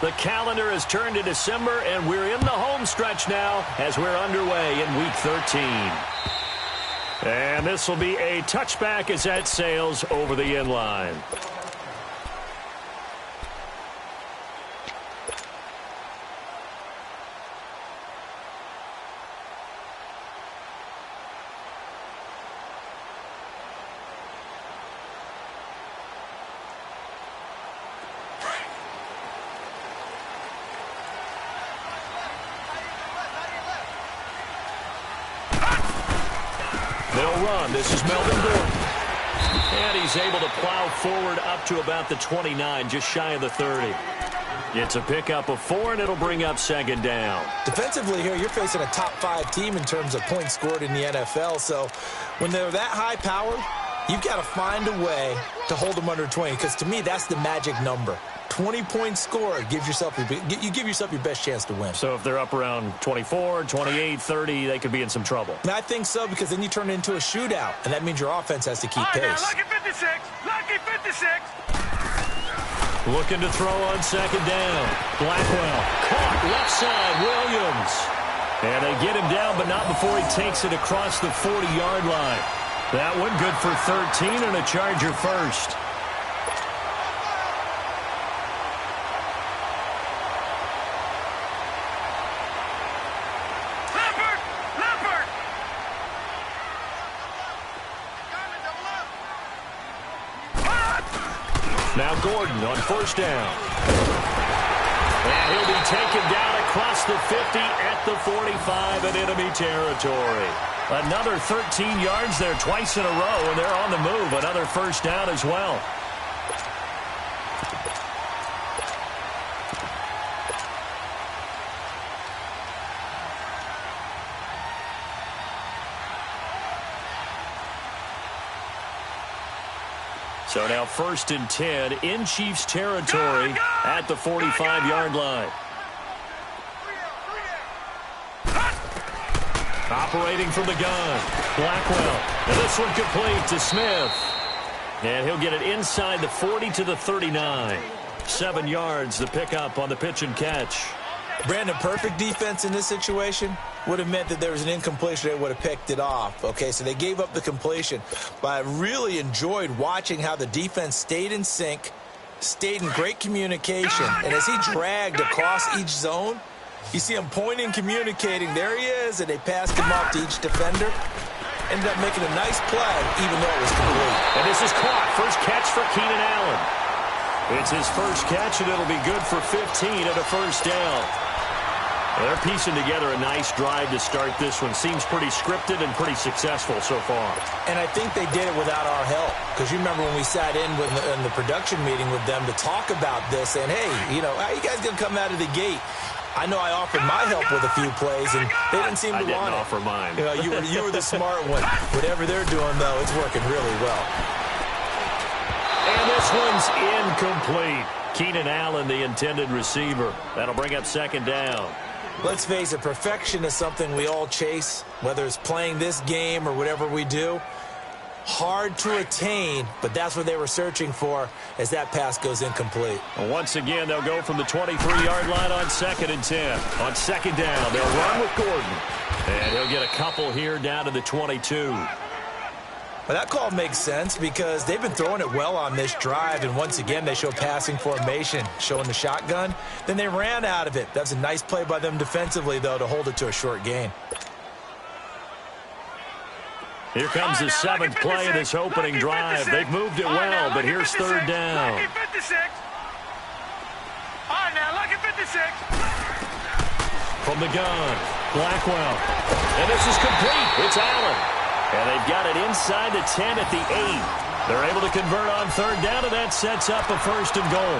The calendar has turned to December, and we're in the home stretch now as we're underway in Week 13. And this will be a touchback as that sails over the end line. This is Melvin Gordon. And he's able to plow forward up to about the 29, just shy of the 30. It's a pickup of 4, and it'll bring up second down. Defensively here, you're facing a top-5 team in terms of points scored in the NFL. So when they're that high-powered, you've got to find a way to hold them under 20, because to me, that's the magic number. 20 points scored, you give yourself your best chance to win. So if they're up around 24, 28, 30, they could be in some trouble. And I think so, because then you turn it into a shootout, and that means your offense has to keep pace. Now, lucky 56, lucky 56. Looking to throw on second down. Blackwell caught left side, Williams. And they get him down, but not before he takes it across the 40-yard line. That one good for 13 and a Charger first. Now Gordon on first down. And he'll be taken down across the 50 at the 45 in enemy territory. Another 13 yards there twice in a row, and they're on the move. Another first down as well. So now 1st and 10 in Chiefs territory at the 45-yard line. Operating from the gun, Blackwell. And this one complete to Smith. And he'll get it inside the 40 to the 39. 7 yards, the pickup on the pitch and catch. Brandon, perfect defense in this situation would have meant that there was an incompletion. They would have picked it off. Okay, so they gave up the completion. But I really enjoyed watching how the defense stayed in sync, stayed in great communication. And as he dragged across each zone, you see him pointing, communicating. There he is, and they passed him off to each defender. Ended up making a nice play, even though it was complete. And this is caught. First catch for Keenan Allen. It's his first catch, and it'll be good for 15 and a first down. They're piecing together a nice drive to start this one. Seems pretty scripted and pretty successful so far. And I think they did it without our help. Because you remember when we sat in the production meeting with them to talk about this, saying, hey, how you guys going to come out of the gate? I know I offered my help with a few plays, and they didn't seem to want it. I didn't offer mine. You were the smart one. Whatever they're doing, though, it's working really well. And this one's incomplete. Keenan Allen, the intended receiver. That'll bring up second down. Let's face it, perfection is something we all chase, whether it's playing this game or whatever we do. Hard to attain, but that's what they were searching for as that pass goes incomplete. And once again, they'll go from the 23-yard line on 2nd and 10. On second down, they'll run with Gordon. And he'll get a couple here down to the 22. Well, that call makes sense because they've been throwing it well on this drive, and once again they show passing formation, showing the shotgun. Then they ran out of it. That's a nice play by them defensively, though, to hold it to a short gain. Here comes the 7th play of this opening drive. They've moved it well, but here's third down. Lucky 56. All right, now, lucky 56. From the gun, Blackwell. And this is complete. It's Allen. And they've got it inside the 10 at the 8. They're able to convert on third down, and that sets up a 1st and goal.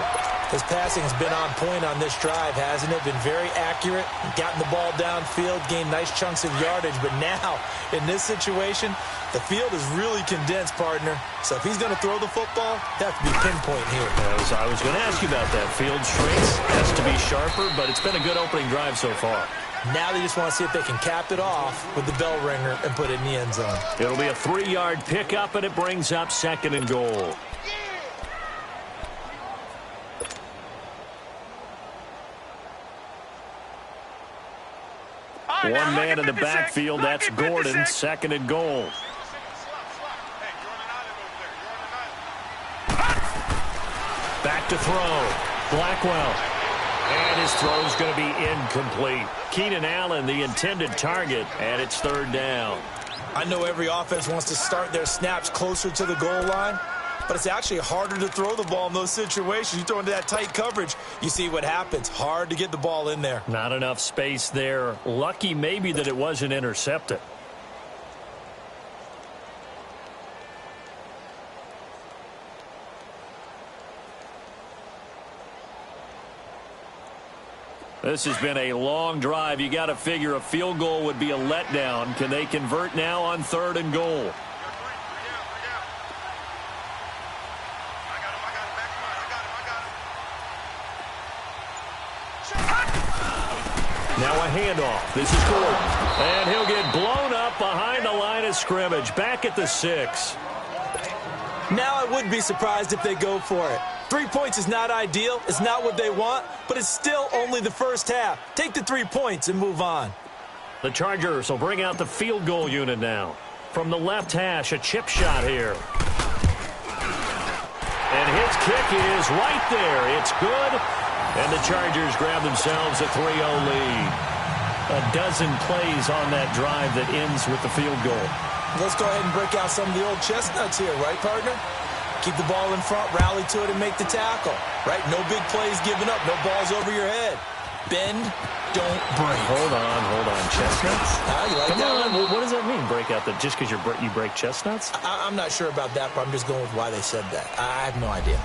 His passing has been on point on this drive, hasn't it? Been very accurate, gotten the ball downfield, gained nice chunks of yardage. But now, in this situation, the field is really condensed, partner. So if he's going to throw the football, that has to be pinpoint here. I was going to ask you about that. Field shrinks, has to be sharper, but it's been a good opening drive so far. Now they just want to see if they can cap it off with the bell ringer and put it in the end zone. It'll be a 3-yard pickup, and it brings up 2nd and goal. One man in the backfield. That's Gordon. Second and goal. Back to throw. Blackwell. And his throw's going to be incomplete. Keenan Allen, the intended target, and it's third down. I know every offense wants to start their snaps closer to the goal line, but it's actually harder to throw the ball in those situations. You throw into that tight coverage, you see what happens. Hard to get the ball in there. Not enough space there. Lucky maybe that it wasn't intercepted. This has been a long drive. You got to figure a field goal would be a letdown. Can they convert now on third and goal? Now a handoff. This is Gordon. And he'll get blown up behind the line of scrimmage. Back at the 6. Now I would be surprised if they go for it. 3 points is not ideal. It's not what they want, but it's still only the first half. Take the 3 points and move on. The Chargers will bring out the field goal unit now. From the left hash, a chip shot here. And his kick is right there. It's good. And the Chargers grab themselves a 3-0 lead. A dozen plays on that drive that ends with the field goal. Let's go ahead and break out some of the old chestnuts here, right, partner? Keep the ball in front, rally to it, and make the tackle. Right? No big plays given up. No balls over your head. Bend, don't break. Hold on. Chestnuts? You like Come that on. one? What does that mean, break out? Just because you break chestnuts? I'm not sure about that, but I'm just going with why they said that. I have no idea.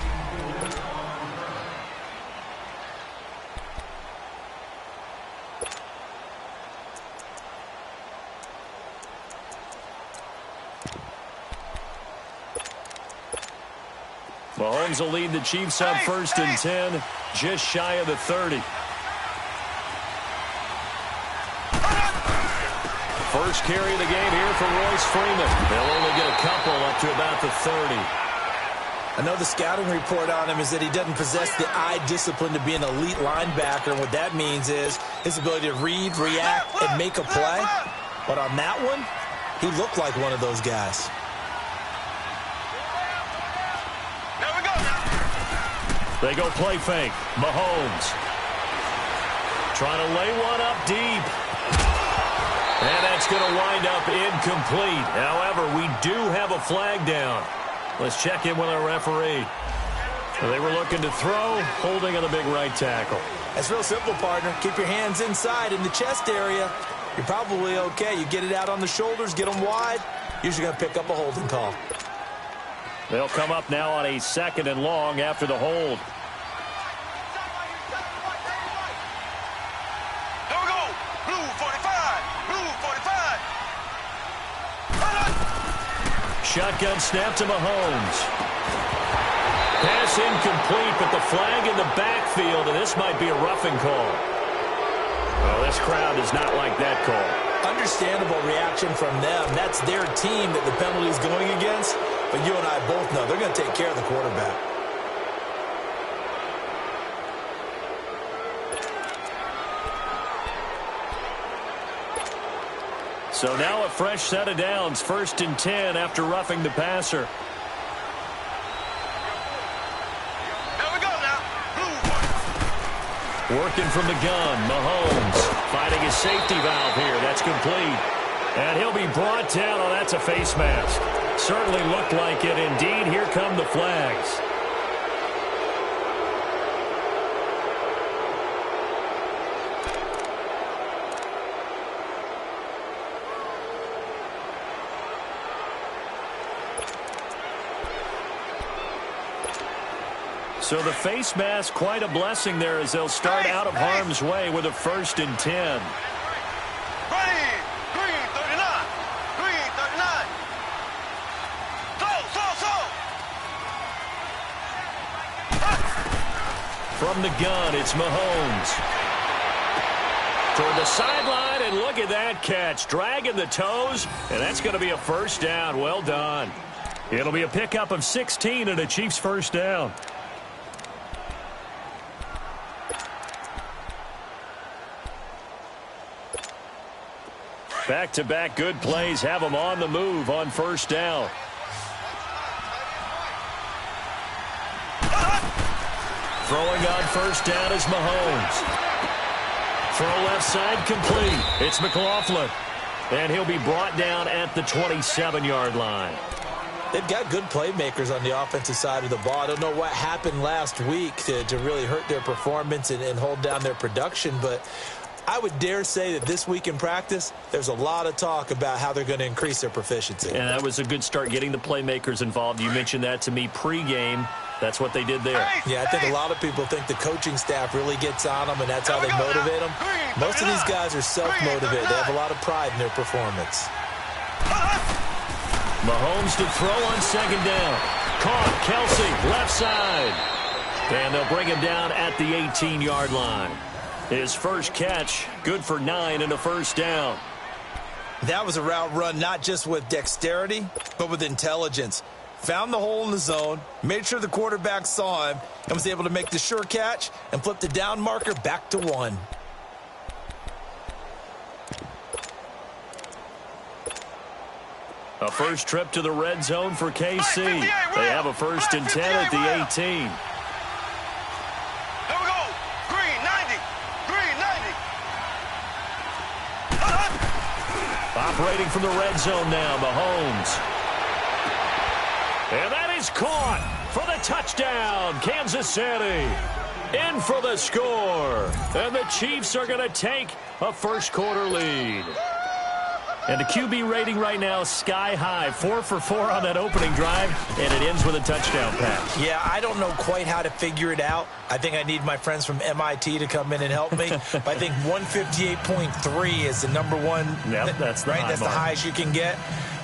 Mahomes will lead the Chiefs on first and 10, just shy of the 30. First carry of the game here for Royce Freeman. They'll only get a couple up to about the 30. I know the scouting report on him is that he doesn't possess the eye discipline to be an elite linebacker. And what that means is his ability to read, react, and make a play. But on that one, he looked like one of those guys. They go play fake. Mahomes trying to lay one up deep. And that's going to wind up incomplete. However, we do have a flag down. Let's check in with our referee. They were looking to throw, holding on the big right tackle. That's real simple, partner. Keep your hands inside in the chest area. You're probably okay. You get it out on the shoulders, get them wide. Usually going to pick up a holding call. They'll come up now on a second and long after the hold. Here we go. Blue 45. Blue 45. Shotgun snap to Mahomes. Pass incomplete, but the flag in the backfield, and this might be a roughing call. Well, this crowd does not like that call. Understandable reaction from them. That's their team that the penalty is going against. But you and I both know they're going to take care of the quarterback. So now a fresh set of downs, first and 10 after roughing the passer. Here we go now. Blue 45. Working from the gun, Mahomes finding his safety valve here. That's complete. And he'll be brought down. Oh, that's a face mask. Certainly looked like it. Indeed, here come the flags. So the face mask, quite a blessing there as they'll start out of harm's way with a first and 10. Green 39. Green 39. Slow. From the gun, it's Mahomes. Toward the sideline, and look at that catch. Dragging the toes, and that's going to be a first down. Well done. It'll be a pickup of 16 and a Chiefs first down. Back-to-back good plays have them on the move on first down. Throwing on first down is Mahomes. Throw left side complete. It's McLaughlin. And he'll be brought down at the 27-yard line. They've got good playmakers on the offensive side of the ball. I don't know what happened last week to really hurt their performance and hold down their production, but I would dare say that this week in practice, there's a lot of talk about how they're going to increase their proficiency. And that was a good start, getting the playmakers involved. You mentioned that to me pregame. That's what they did there. Yeah, I think a lot of people think the coaching staff really gets on them, and that's how they motivate them. Most of these guys are self-motivated. They have a lot of pride in their performance. Mahomes to throw on second down. Caught. Kelsey, left side. And they'll bring him down at the 18-yard line. His first catch, good for 9 and a first down. That was a route run not just with dexterity, but with intelligence. Found the hole in the zone, made sure the quarterback saw him, and was able to make the sure catch and flip the down marker back to 1. A first trip to the red zone for KC. They have a first and 10 at the 18. There we go. Green, 90. Green, 90. Operating from the red zone now, Mahomes. And that is caught for the touchdown, Kansas City. In for the score. And the Chiefs are going to take a first quarter lead. And the QB rating right now, sky high. 4 for 4 on that opening drive, and it ends with a touchdown pass. Yeah, I don't know quite how to figure it out. I think I need my friends from MIT to come in and help me. But I think 158.3 is the number one. Yep, that's the right. High That's mark. the highest you can get.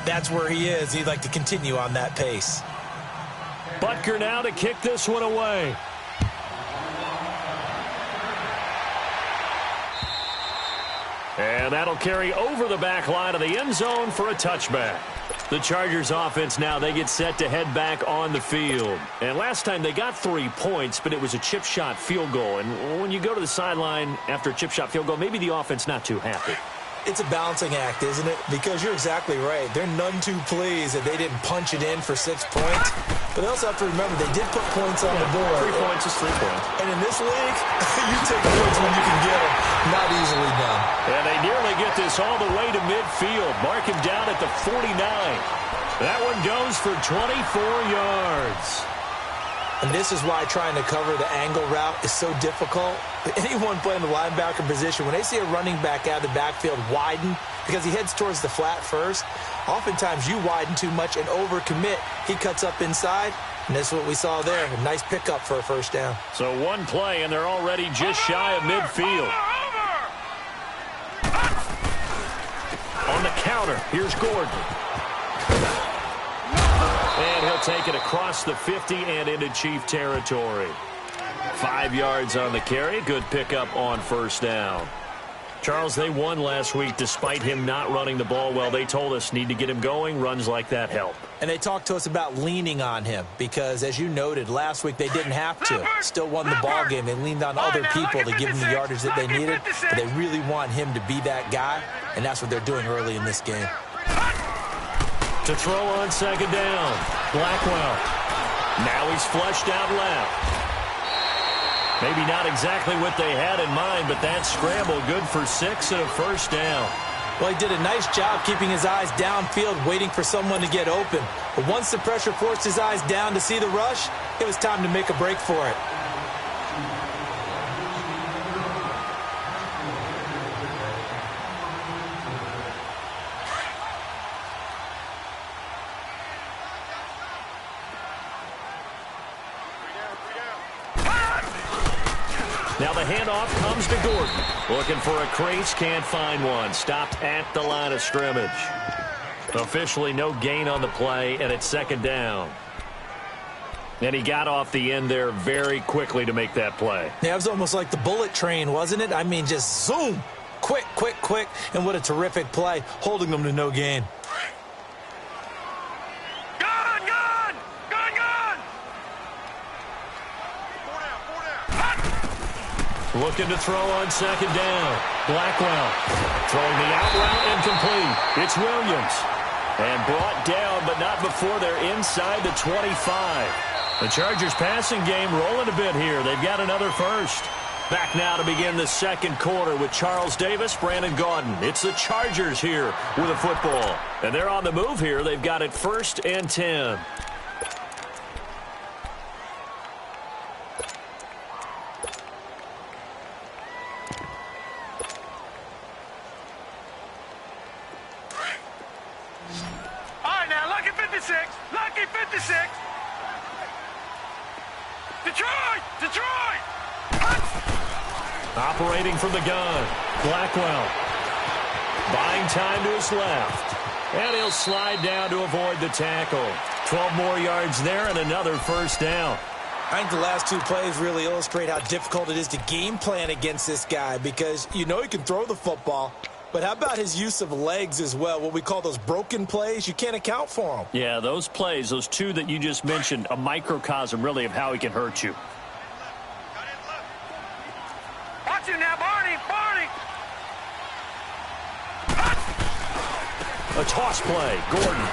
That's where he is. He'd like to continue on that pace. Butker now to kick this one away. And that'll carry over the back line of the end zone for a touchback. The Chargers offense now, they get set to head back on the field. And last time they got 3 points, but it was a chip shot field goal. And when you go to the sideline after a chip shot field goal, maybe the offense not too happy. It's a balancing act, isn't it? Because you're exactly right. They're none too pleased that they didn't punch it in for 6 points. But they also have to remember they did put points on the board. 3 points is 3 points. And in this league, you take points when you can get them. Not easily done. And they nearly get this all the way to midfield. Mark him down at the 49. That one goes for 24 yards. And this is why trying to cover the angle route is so difficult. Anyone playing the linebacker position, when they see a running back out of the backfield widen, because he heads towards the flat first, oftentimes you widen too much and overcommit. He cuts up inside, and that's what we saw there. A nice pickup for a first down. So one play, and they're already just shy of midfield. On the counter, here's Gordon. And he'll take it across the 50 and into Chief territory. 5 yards on the carry. Good pickup on first down. Charles, they won last week despite him not running the ball well. They told us need to get him going. Runs like that help. And they talked to us about leaning on him because, as you noted, last week they didn't have to. Still won the ball game. They leaned on other people to give them the yardage that they needed. But they really want him to be that guy, and that's what they're doing early in this game. To throw on second down, Blackwell. Now he's flushed out left. Maybe not exactly what they had in mind, but that scramble good for 6 and a first down. Well, he did a nice job keeping his eyes downfield, waiting for someone to get open. But once the pressure forced his eyes down to see the rush, it was time to make a break for it. Now the handoff comes to Gordon. Looking for a crease, can't find one. Stopped at the line of scrimmage. Officially no gain on the play, and it's second down. And he got off the end there very quickly to make that play. Yeah, it was almost like the bullet train, wasn't it? I mean, just zoom. Quick, quick, quick. And what a terrific play, holding them to no gain. Looking to throw on second down. Blackwell throwing the out route incomplete. It's Williams. And brought down, but not before they're inside the 25. The Chargers passing game rolling a bit here. They've got another first. Back now to begin the second quarter with Charles Davis, Brandon Gaudin. It's the Chargers here with a football. And they're on the move here. They've got it 1st and 10. All right, now, lucky 56. Lucky 56. Detroit! Detroit! Operating from the gun, Blackwell. Buying time to his left. And he'll slide down to avoid the tackle. 12 more yards there and another first down. I think the last two plays really illustrate how difficult it is to game plan against this guy because you know he can throw the football, but how about his use of legs as well, what we call those broken plays? You can't account for them. Yeah, those plays, those two that you just mentioned, a microcosm really of how he can hurt you. Watch him now, Barney! Barney! A toss play, Gordon.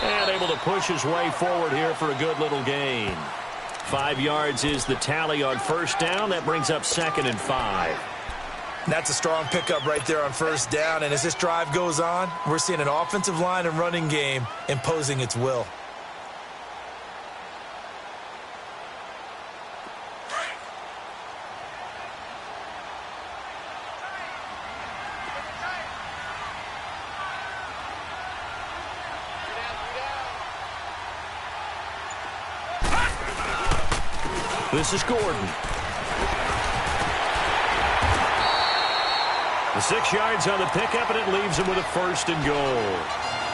And able to push his way forward here for a good little gain. 5 yards is the tally on first down. That brings up 2nd and 5. That's a strong pickup right there on first down. And as this drive goes on, we're seeing an offensive line and running game imposing its will. This is Gordon. The 6 yards on the pickup, and it leaves him with a 1st and goal.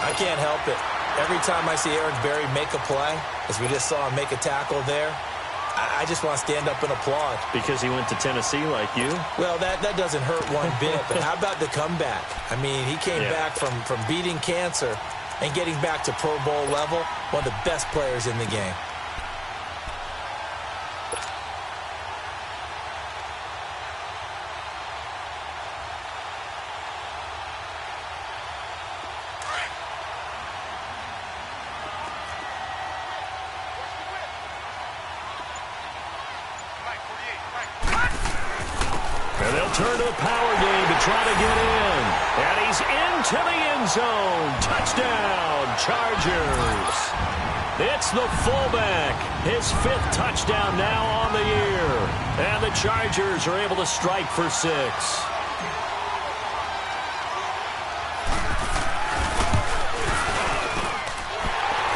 I can't help it. Every time I see Eric Berry make a play, as we just saw him make a tackle there, I just want to stand up and applaud. Because he went to Tennessee like you? Well, that doesn't hurt one bit, but how about the comeback? I mean, he came back from beating cancer and getting back to Pro Bowl level, one of the best players in the game. And they'll turn to the power game to try to get in. And he's into the end zone. Touchdown, Chargers. It's the fullback. His 5th touchdown now on the year. And the Chargers are able to strike for 6.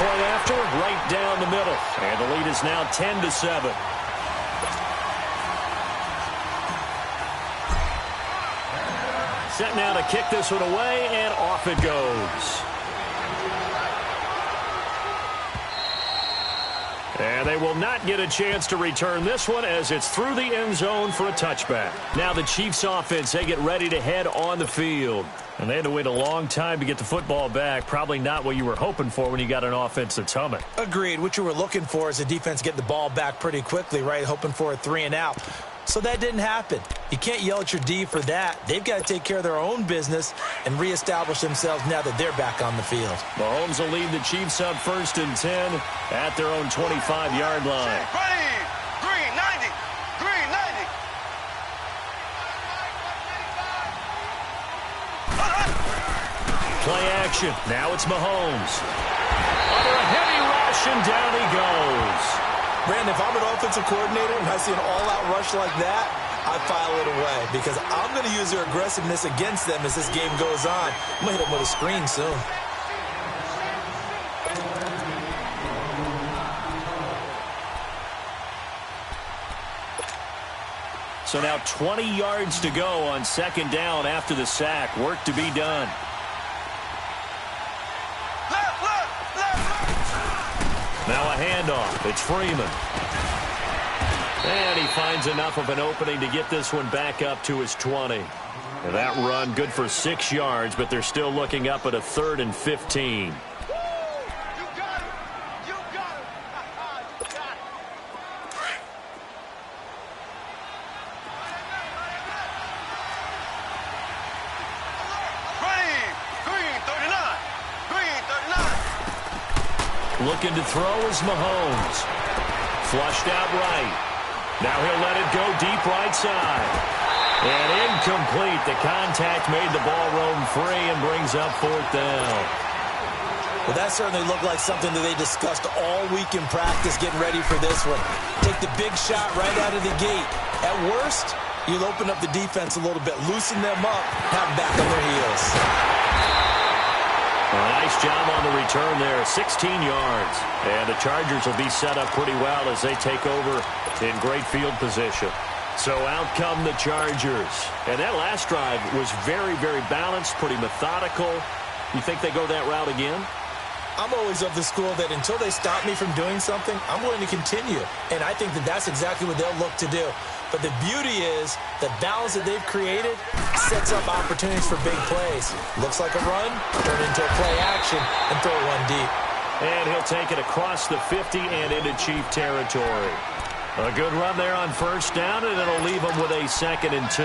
Point after, right down the middle. And the lead is now 10-7. Set now to kick this one away, and off it goes. And they will not get a chance to return this one as it's through the end zone for a touchback. Now the Chiefs offense, they get ready to head on the field. And they had to wait a long time to get the football back. Probably not what you were hoping for when you got an offense that's humming. Agreed. What you were looking for is the defense get the ball back pretty quickly, right? Hoping for a 3 and out. So that didn't happen. You can't yell at your D for that. They've got to take care of their own business and reestablish themselves now that they're back on the field. Mahomes will lead the Chiefs up 1st and 10 at their own 25-yard line. Green, 90. Green, 90. Play action. Now it's Mahomes. Under a heavy rush, and down he goes. Brandon, if I'm an offensive coordinator and I see an all-out rush like that, I file it away because I'm going to use their aggressiveness against them as this game goes on. I'm going to hit them with a screen soon. So now 20 yards to go on 2nd down after the sack. Work to be done. Now a handoff. It's Freeman. And he finds enough of an opening to get this one back up to his 20. And that run good for 6 yards, but they're still looking up at a 3rd and 15. Looking to throw is Mahomes. Flushed out right. Now he'll let it go deep right side. And incomplete. The contact made the ball roam free and brings up fourth down. Well, that certainly looked like something that they discussed all week in practice getting ready for this one. Take the big shot right out of the gate. At worst, you'll open up the defense a little bit, loosen them up, have them back on their heels. A nice job on the return there, 16 yards. And the Chargers will be set up pretty well as they take over in great field position. So out come the Chargers. And that last drive was very, very balanced, pretty methodical. You think they go that route again? I'm always of the school that until they stop me from doing something, I'm willing to continue. And I think that that's exactly what they'll look to do. But the beauty is the balance that they've created sets up opportunities for big plays. Looks like a run, turn into a play action, and throw one deep. And he'll take it across the 50 and into Chief territory. A good run there on first down, and it'll leave them with a 2nd and 2.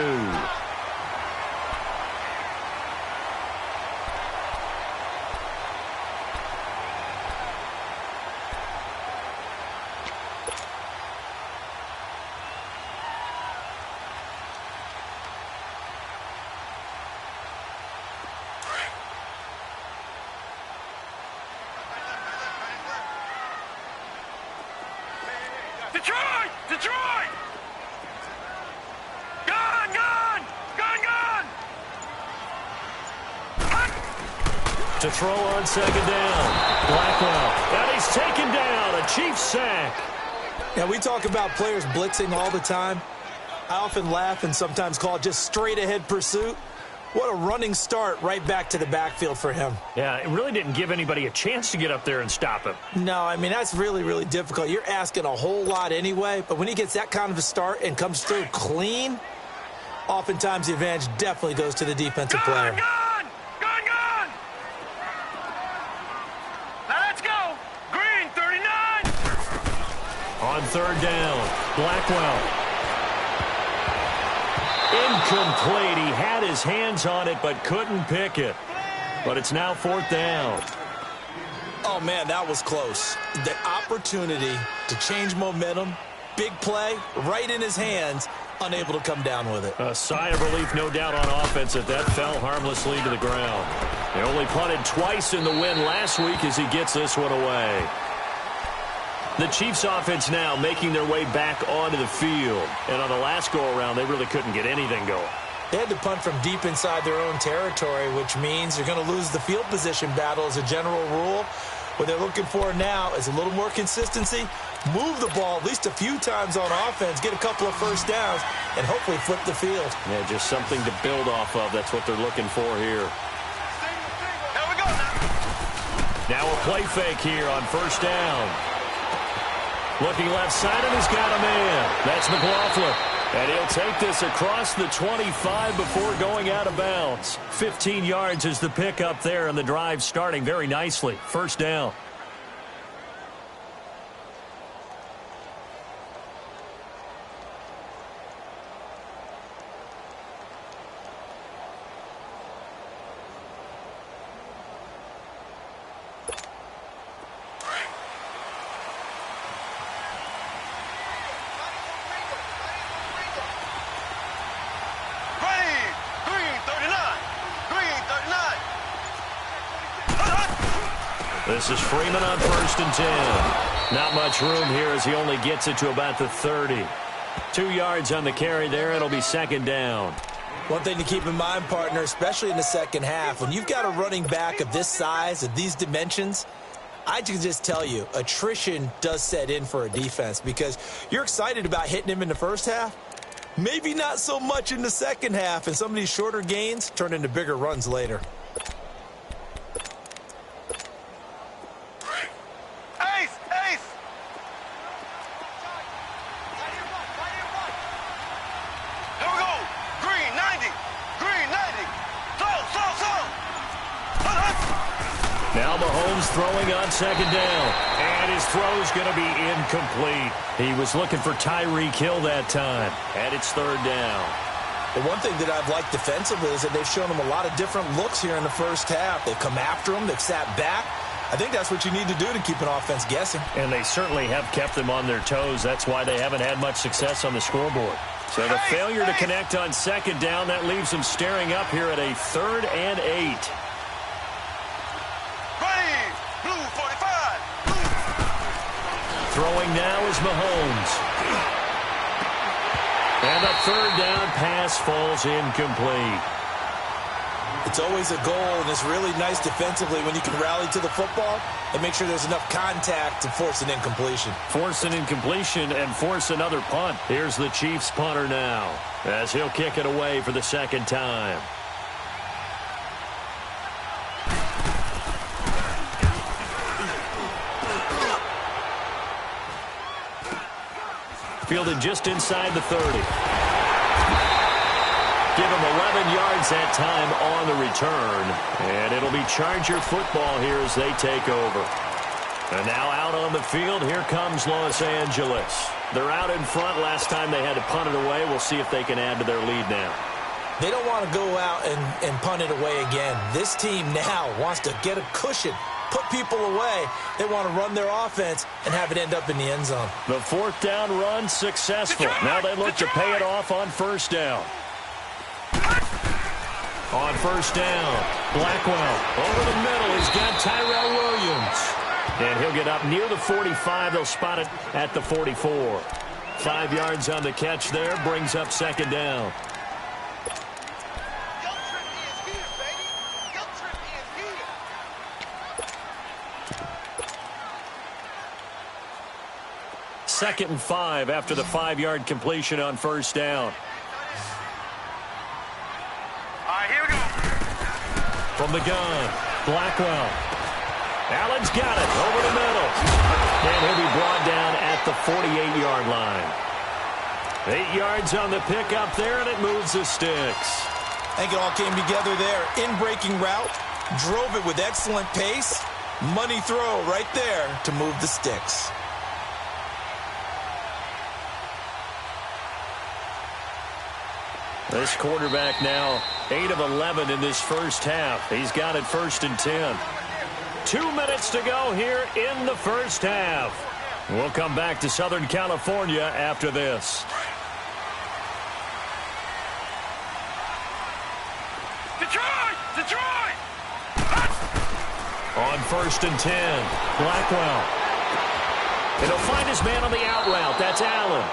Detroit! Detroit! Gone! Gone! Gone! Gone! To throw on 2nd down. Blackwell. And he's taken down. A Chiefs sack. Now, we talk about players blitzing all the time. I often laugh and sometimes call it just straight-ahead pursuit. What a running start right back to the backfield for him. Yeah, it really didn't give anybody a chance to get up there and stop him. No, I mean, that's really, really difficult. You're asking a whole lot anyway, but when he gets that kind of a start and comes through clean, oftentimes the advantage definitely goes to the defensive player. Gone! Gone! Gone! Now let's go! Green, 39! On 3rd down, Blackwell. Incomplete. He had his hands on it but couldn't pick it. But it's now 4th down. Oh, man, that was close. The opportunity to change momentum, big play, right in his hands, unable to come down with it. A sigh of relief, no doubt, on offense that fell harmlessly to the ground. They only punted twice in the win last week as he gets this one away. The Chiefs offense now making their way back onto the field. And on the last go-around, they really couldn't get anything going. They had to punt from deep inside their own territory, which means they're going to lose the field position battle as a general rule. What they're looking for now is a little more consistency, move the ball at least a few times on offense, get a couple of first downs, and hopefully flip the field. Yeah, just something to build off of. That's what they're looking for here. Here we go now. Now a play fake here on first down. Looking left side, and he's got a man. That's McLaughlin. And he'll take this across the 25 before going out of bounds. 15 yards is the pickup there, and the drive starting very nicely. First down. This is Freeman on 1st and 10. Not much room here as he only gets it to about the 30. 2 yards on the carry there. It'll be 2nd down. One thing to keep in mind, partner, especially in the second half, when you've got a running back of this size, of these dimensions, I can just tell you, attrition does set in for a defense because you're excited about hitting him in the first half. Maybe not so much in the second half, and some of these shorter gains turn into bigger runs later. Now Mahomes throwing on 2nd down. And his throw's going to be incomplete. He was looking for Tyreek Hill that time. And it's 3rd down. The one thing that I've liked defensively is that they've shown him a lot of different looks here in the first half. They've come after him. They've sat back. I think that's what you need to do to keep an offense guessing. And they certainly have kept them on their toes. That's why they haven't had much success on the scoreboard. So the failure to connect on second down, that leaves them staring up here at a 3rd and 8. Blue 45. Throwing now is Mahomes. And a 3rd down pass falls incomplete. It's always a goal, and it's really nice defensively when you can rally to the football and make sure there's enough contact to force an incompletion. Force an incompletion and force another punt. Here's the Chiefs punter now as he'll kick it away for the 2nd time. Fielded just inside the 30. Give him 11 yards that time on the return. And it'll be Charger football here as they take over. And now out on the field, here comes Los Angeles. They're out in front. Last time they had to punt it away. We'll see if they can add to their lead now. They don't want to go out and punt it away again. This team now wants to get a cushion, put people away. They want to run their offense and have it end up in the end zone. The 4th down run successful. Now they look to pay it off on 1st down. On 1st down, Blackwell over the middle. He's got Tyrell Williams. And he'll get up near the 45. They'll spot it at the 44. 5 yards on the catch there. Brings up 2nd down. Second and 5 after the 5-yard completion on 1st down. Here we go. From the gun, Blackwell. Allen's got it over the middle. And he'll be brought down at the 48-yard line. 8 yards on the pickup there, and it moves the sticks. I think it all came together there. In-breaking route, drove it with excellent pace. Money throw right there to move the sticks. This quarterback now 8 of 11 in this first half. He's got it 1st and 10. 2 minutes to go here in the first half. We'll come back to Southern California after this. Detroit! On 1st and 10, Blackwell. And he'll find his man on the out route. That's Allen.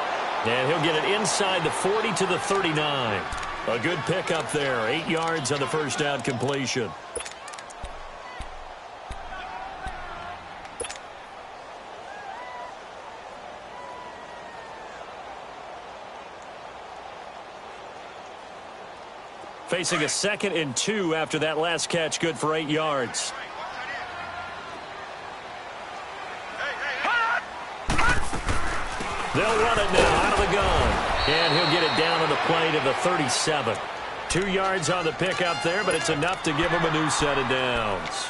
And he'll get it inside the 40 to the 39. A good pickup there. 8 yards on the 1st down completion. Facing a 2nd and 2 after that last catch. Good for 8 yards. They'll run it now out of the gun. And he'll get it down on the play to the 37. 2 yards on the pickup there, but it's enough to give him a new set of downs.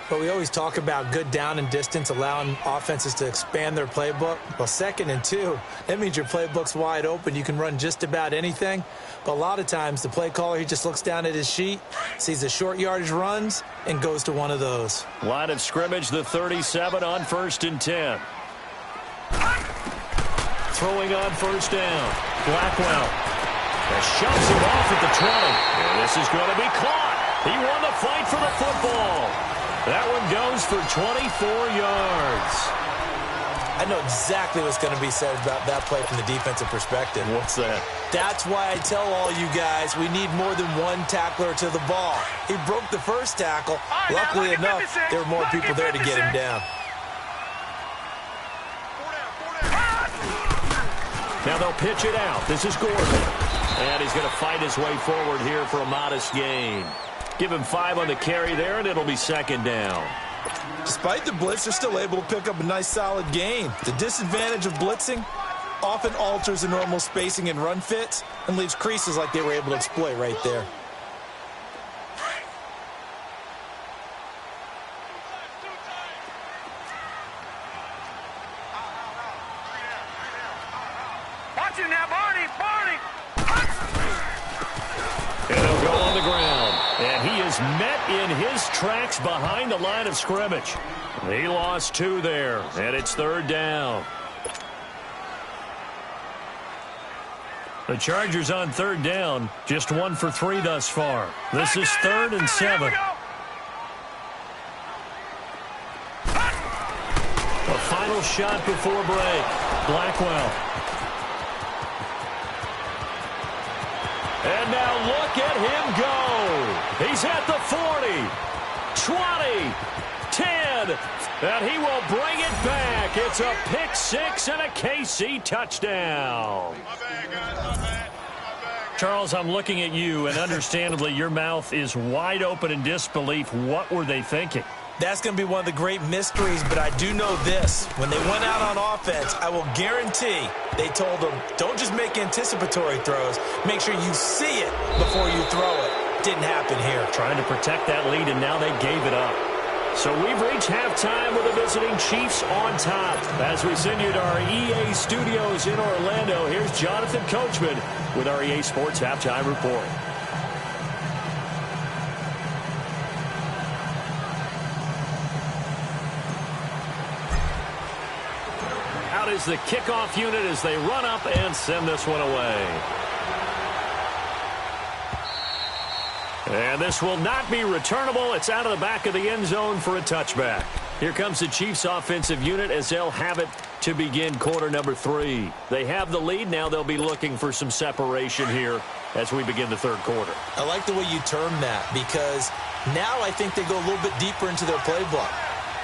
But we always talk about good down and distance, allowing offenses to expand their playbook. Well, 2nd and 2, that means your playbook's wide open. You can run just about anything. But a lot of times, the play caller, he just looks down at his sheet, sees the short yardage runs, and goes to one of those. Line of scrimmage, the 37 on 1st and 10. Throwing on 1st down. Blackwell. Shoves him off at the 20. And this is going to be caught. He won the fight for the football. That one goes for 24 yards. I know exactly what's going to be said about that play from the defensive perspective. What's that? That's why I tell all you guys we need more than one tackler to the ball. He broke the first tackle. Luckily enough, there were more people there to get him down. Now they'll pitch it out. This is Gordon. And he's going to fight his way forward here for a modest gain. Give him 5 on the carry there, and it'll be 2nd down. Despite the blitz, they're still able to pick up a nice, solid gain. The disadvantage of blitzing often alters the normal spacing and run fits and leaves creases like they were able to exploit right there. Watch him now, Barney! And they'll go on the ground. And he is is met in his tracks behind the line of scrimmage. He lost 2 there, and it's 3rd down. The Chargers on 3rd down, just 1 for 3 thus far. This is 3rd and 7. A final shot before break. Blackwell. And now look at him go. He's at the 40, 20, 10, and he will bring it back. It's a pick 6 and a KC touchdown. Charles, I'm looking at you, and understandably your mouth is wide open in disbelief. What were they thinking? That's going to be one of the great mysteries, but I do know this. When they went out on offense, I will guarantee they told them, don't just make anticipatory throws. Make sure you see it before you throw it. Didn't happen here. Trying to protect that lead, and now they gave it up. So we've reached halftime with the visiting Chiefs on top. As we send you to our EA studios in Orlando, here's Jonathan Coachman with our EA Sports Halftime Report. Out is the kickoff unit as they run up and send this one away. And this will not be returnable. It's out of the back of the end zone for a touchback. Here comes the Chiefs offensive unit as they'll have it to begin quarter number 3. They have the lead. Now they'll be looking for some separation here as we begin the 3rd quarter. I like the way you term that because now I think they go a little bit deeper into their playbook.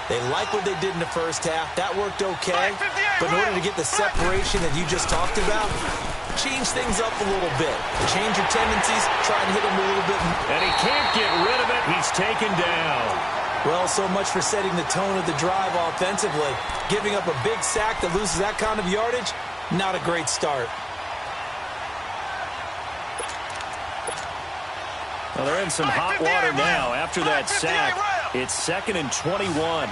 They like what they did in the first half. That worked okay. But in order to get the separation that you just talked about, change things up a little bit. Change your tendencies. Try and hit them a little bit. And he can't get rid of it. He's taken down. Well, so much for setting the tone of the drive offensively. Giving up a big sack that loses that kind of yardage, not a great start. Well, they're in some hot water now after that sack. It's 2nd and 21.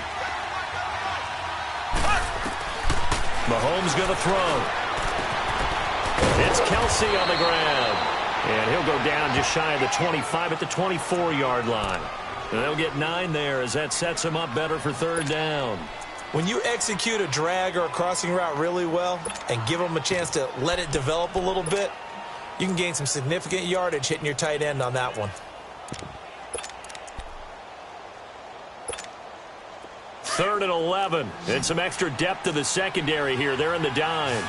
Mahomes going to throw. It's Kelsey on the ground. And he'll go down just shy of the 25 at the 24-yard line. And they'll get 9 there as that sets them up better for 3rd down. When you execute a drag or a crossing route really well and give them a chance to let it develop a little bit, you can gain some significant yardage hitting your tight end on that one. 3rd and 11. And some extra depth to the secondary here. They're in the dime.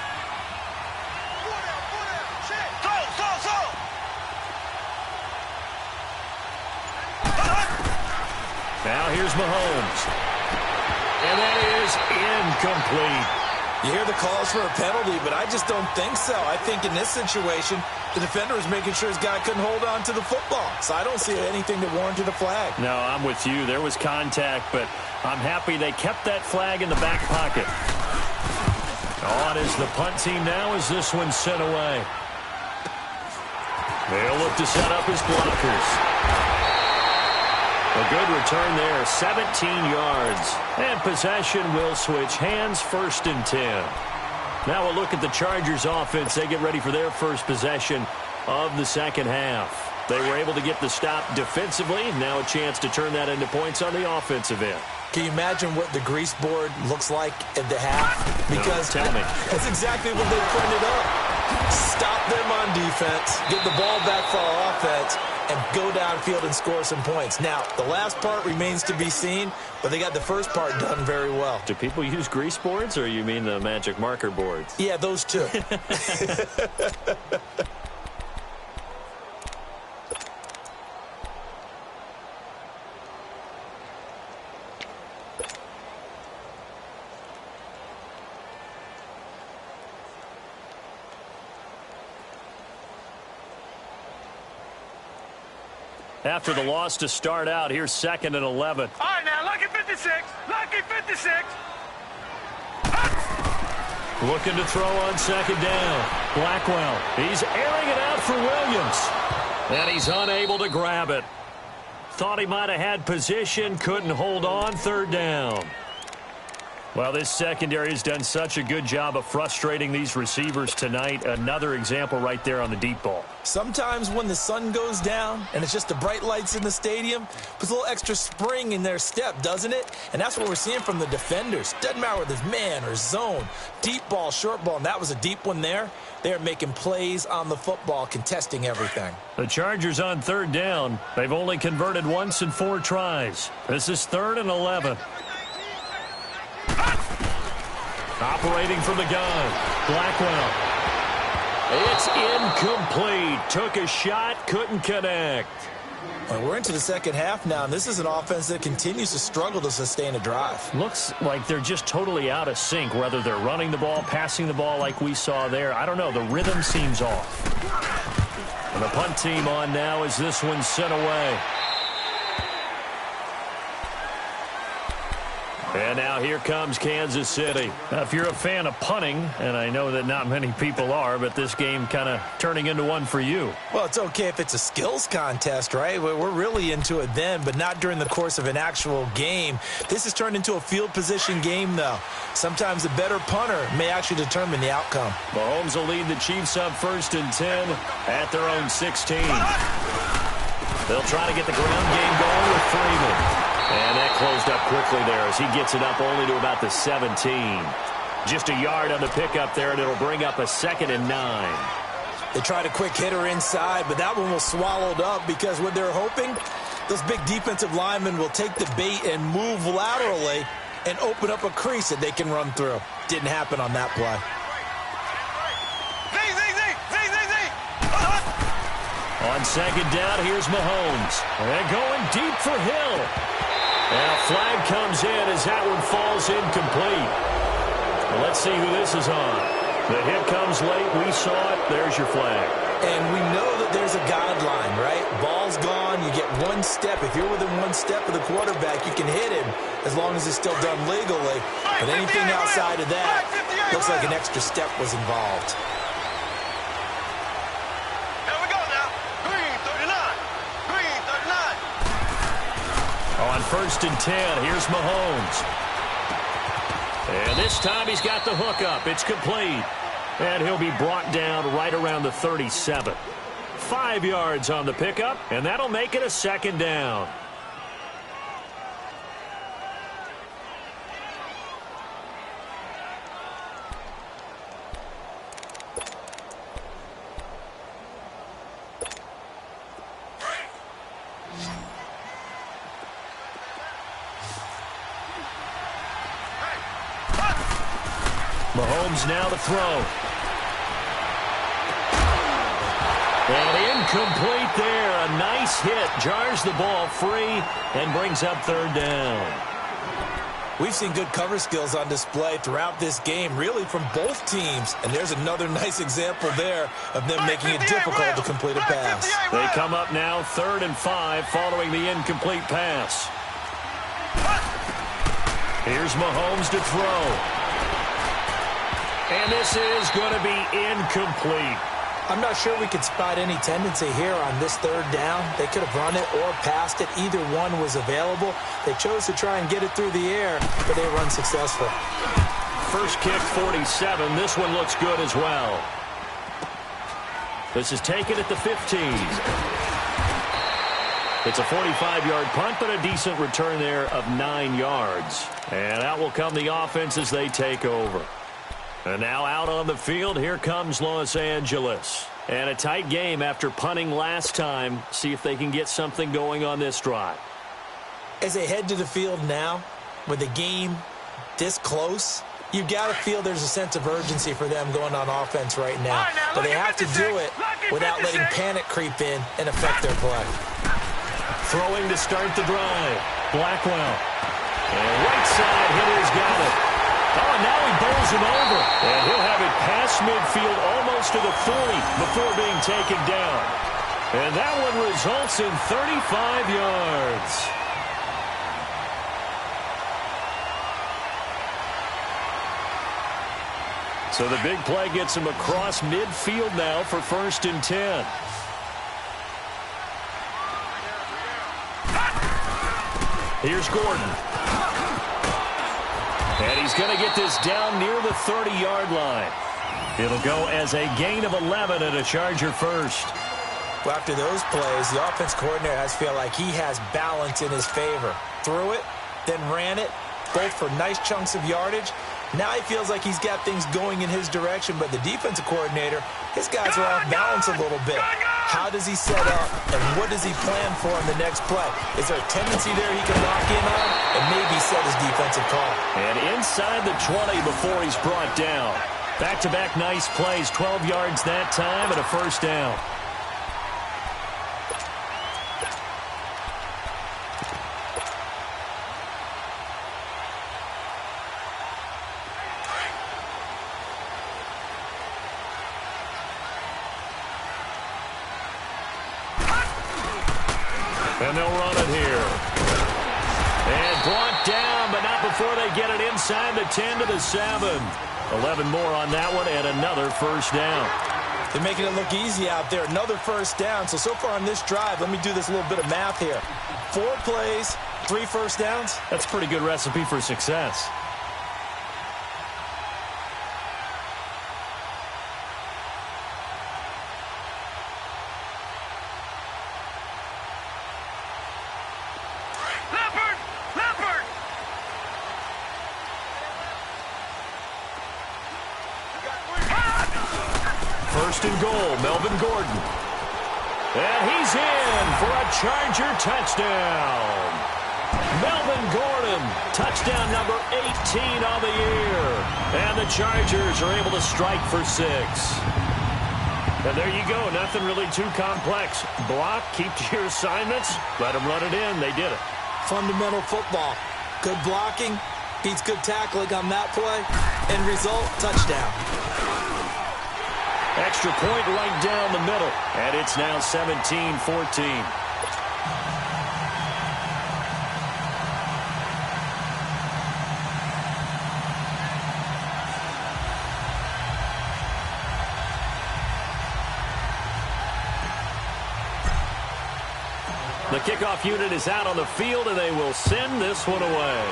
Now here's Mahomes. And that is incomplete. You hear the calls for a penalty, but I just don't think so. I think in this situation, the defender was making sure his guy couldn't hold on to the football. So I don't see anything that warranted a flag. No, I'm with you. There was contact, but I'm happy they kept that flag in the back pocket. On is the punt team now as this one's sent away. They'll look to set up his blockers. A good return there, 17 yards. And possession will switch hands, 1st and 10. Now we'll look at the Chargers offense. They get ready for their first possession of the 2nd half. They were able to get the stop defensively. Now a chance to turn that into points on the offensive end. Can you imagine what the grease board looks like at the half? Because no, tell me. That's exactly what they printed up. Stop them on defense, get the ball back for our offense, and go downfield and score some points. Now, the last part remains to be seen, but they got the first part done very well. Do people use grease boards, or you mean the magic marker boards? Yeah, those two. After the loss to start out, here's 2nd and 11. All right, now, lucky 56. Lucky 56. Looking to throw on 2nd down. Blackwell. He's airing it out for Williams. And he's unable to grab it. Thought he might have had position. Couldn't hold on. 3rd down. Well, this secondary has done such a good job of frustrating these receivers tonight. Another example right there on the deep ball. Sometimes when the sun goes down and it's just the bright lights in the stadium, puts a little extra spring in their step, doesn't it? And that's what we're seeing from the defenders. Doesn't matter whether it's man or zone, deep ball, short ball, and that was a deep one there. They're making plays on the football, contesting everything. The Chargers on third down. They've only converted once in 4 tries. This is 3rd and 11. Operating from the gun, Blackwell. It's incomplete. Took a shot, couldn't connect. Well, we're into the second half now, and this is an offense that continues to struggle to sustain a drive. Looks like they're just totally out of sync, whether they're running the ball, passing the ball like we saw there. I don't know. The rhythm seems off. And the punt team on now as this one's sent away. And now here comes Kansas City. Now, if you're a fan of punting, and I know that not many people are, but this game kind of turning into one for you. Well, it's okay if it's a skills contest, right? We're really into it then, but not during the course of an actual game. This has turned into a field position game, though. Sometimes the better punter may actually determine the outcome. Mahomes will lead the Chiefs up 1st and 10 at their own 16. They'll try to get the ground game going with Freeman. And that closed up quickly there as he gets it up only to about the 17. Just a yard on the pickup there, and it'll bring up a 2nd and 9. They tried a quick hitter inside, but that one was swallowed up because what they're hoping, those big defensive linemen will take the bait and move laterally and open up a crease that they can run through. Didn't happen on that play. On 2nd down, here's Mahomes. And going deep for Hill. And a flag comes in as that one falls incomplete. Well, let's see who this is on. The hit comes late. We saw it. There's your flag. And we know that there's a guideline, right? Ball's gone. You get 1 step. If you're within 1 step of the quarterback, you can hit him as long as it's still done legally. But anything outside of that looks like an extra step was involved. On 1st and 10, here's Mahomes. And this time he's got the hook up. It's complete. And he'll be brought down right around the 37. 5 yards on the pickup, and that'll make it a 2nd down. Mahomes now to throw. And incomplete there. A nice hit. Jars the ball free and brings up 3rd down. We've seen good cover skills on display throughout this game, really from both teams. And there's another nice example there of them making it difficult to complete a pass. They come up now 3rd and 5 following the incomplete pass. Here's Mahomes to throw. And this is going to be incomplete. I'm not sure we could spot any tendency here on this 3rd down. They could have run it or passed it. Either one was available. They chose to try and get it through the air, but they were unsuccessful. First kick, 47. This one looks good as well. This is taken at the 15. It's a 45-yard punt, but a decent return there of 9 yards. And out will come the offense as they take over. And now out on the field, here comes Los Angeles. And a tight game after punting last time. See if they can get something going on this drive. As they head to the field now, with the game this close, you've got to feel there's a sense of urgency for them going on offense right now. But they have to do it without letting panic creep in and affect their play. Throwing to start the drive. Blackwell. And right side hitter's got it. Oh, and now he bowls him over. And he'll have it past midfield almost to the 40 before being taken down. And that one results in 35 yards. So the big play gets him across midfield now for 1st and 10. Here's Gordon. And he's going to get this down near the 30-yard line. It'll go as a gain of 11 and a Charger first. Well, after those plays, the offense coordinator has to feel like he has balance in his favor. Threw it, then ran it, both for nice chunks of yardage. Now he feels like he's got things going in his direction, but the defensive coordinator, his guys are off balance a little bit. How does he set up, and what does he plan for in the next play? Is there a tendency there he can lock in on and maybe set his defensive call? And inside the 20 before he's brought down. Back-to-back nice plays, 12 yards that time and a first down. And they'll run it here. And brought down, but not before they get it inside the 10 to the 7. 11 more on that one, and another first down. They're making it look easy out there. Another first down. So far on this drive, let me do this little bit of math here. 4 plays, 3 first downs. That's a pretty good recipe for success. First and goal, Melvin Gordon. And he's in for a Charger touchdown. Melvin Gordon, touchdown number 18 on the year. And the Chargers are able to strike for 6. And there you go, nothing really too complex. Block, keep to your assignments, let them run it in. They did it. Fundamental football. Good blocking, beats good tackling on that play. End result, touchdown. Extra point right down the middle. And it's now 17-14. The kickoff unit is out on the field, and they will send this one away.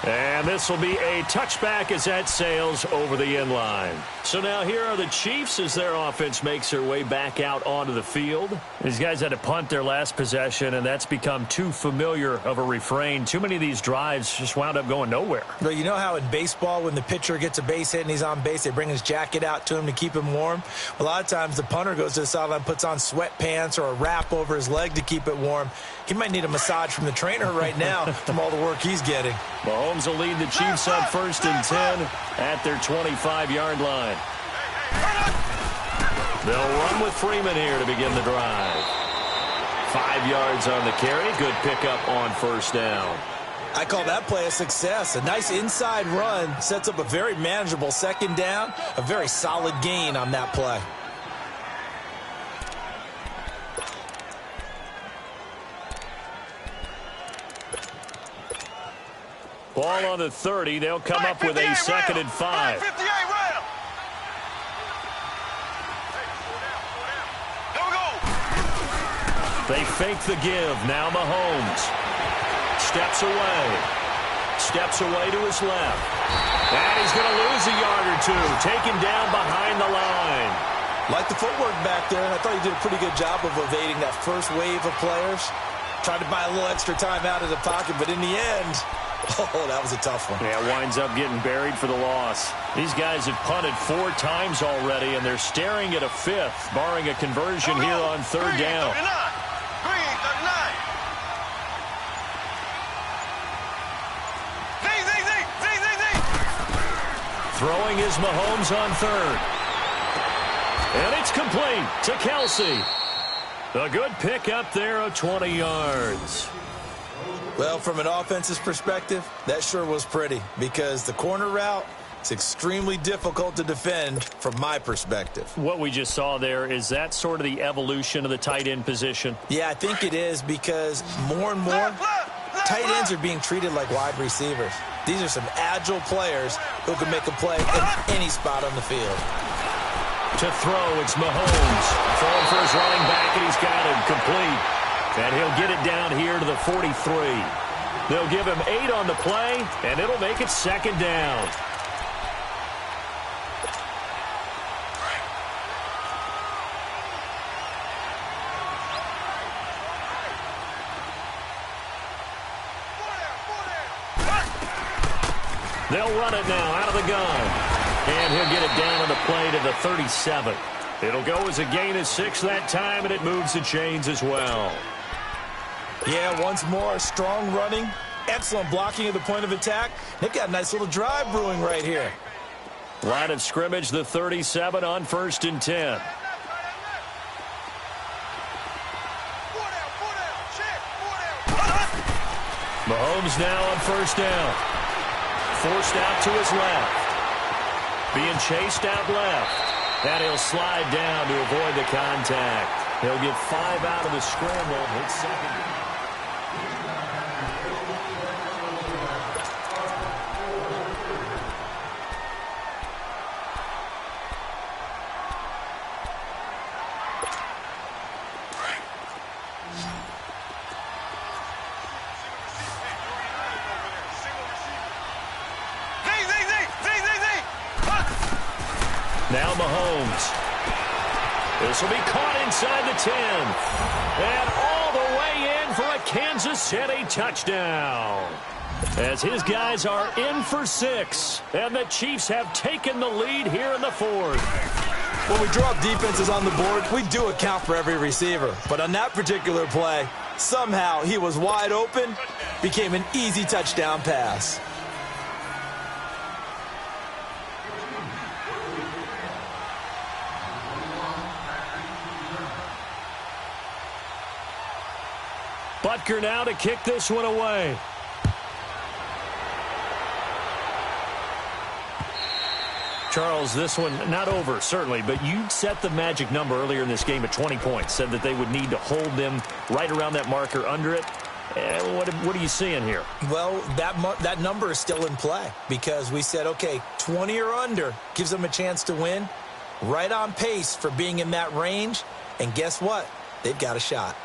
And this will be a touchback as that sails over the end line. So now here are the Chiefs as their offense makes their way back out onto the field. These guys had to punt their last possession, and that's become too familiar of a refrain. Too many of these drives just wound up going nowhere. Well, you know how in baseball when the pitcher gets a base hit and he's on base, they bring his jacket out to him to keep him warm? A lot of times the punter goes to the sideline, puts on sweatpants or a wrap over his leg to keep it warm. He might need a massage from the trainer right now from all the work he's getting. Mahomes will lead the Chiefs on 1st and 10 at their 25-yard line. They'll run with Freeman here to begin the drive. 5 yards on the carry. Good pickup on first down. I call that play a success. A nice inside run sets up a very manageable second down. A very solid gain on that play. Ball on the 30. They'll come up with a 2nd and 5. They fake the give. Now Mahomes steps away to his left. And he's going to lose a yard or two. Taken down behind the line. Like the footwork back there, and I thought he did a pretty good job of evading that first wave of players. Tried to buy a little extra time out of the pocket, but in the end, oh, that was a tough one. Yeah, winds up getting buried for the loss. These guys have punted 4 times already, and they're staring at a 5th, barring a conversion here on 3rd down. Throwing is Mahomes on 3rd. And it's complete to Kelsey. A good pick up there of 20 yards. Well, from an offensive perspective, that sure was pretty because the corner route is extremely difficult to defend from my perspective. What we just saw there, is that sort of the evolution of the tight end position? Yeah, I think it is because more and more tight ends are being treated like wide receivers. These are some agile players who can make a play at any spot on the field. To throw, it's Mahomes. Throwing for his running back, and he's got him complete. And he'll get it down here to the 43. They'll give him 8 on the play, and it'll make it second down. They'll run it now out of the gun. And he'll get it down on the play to the 37. It'll go as a gain of 6 that time, and it moves the chains as well. Yeah, once more, strong running, excellent blocking at the point of attack. They've got a nice little drive brewing right here. Line of scrimmage, the 37 on 1st and 10. Mahomes now on 1st down. Forced out to his left. Being chased out left. And he'll slide down to avoid the contact. He'll get 5 out of the scramble. It's second. Now Mahomes. This will be caught inside the 10. And all the way in for a Kansas City touchdown. As his guys are in for 6. And the Chiefs have taken the lead here in the 4th. When we drop defenses on the board, we do account for every receiver. But on that particular play, somehow he was wide open, became an easy touchdown pass. Butker now to kick this one away. Charles, this one not over, certainly, but you set the magic number earlier in this game at 20 points. Said that they would need to hold them right around that marker under it. What are you seeing here? Well, that number is still in play because we said, okay, 20 or under gives them a chance to win. Right on pace for being in that range. And guess what? They've got a shot.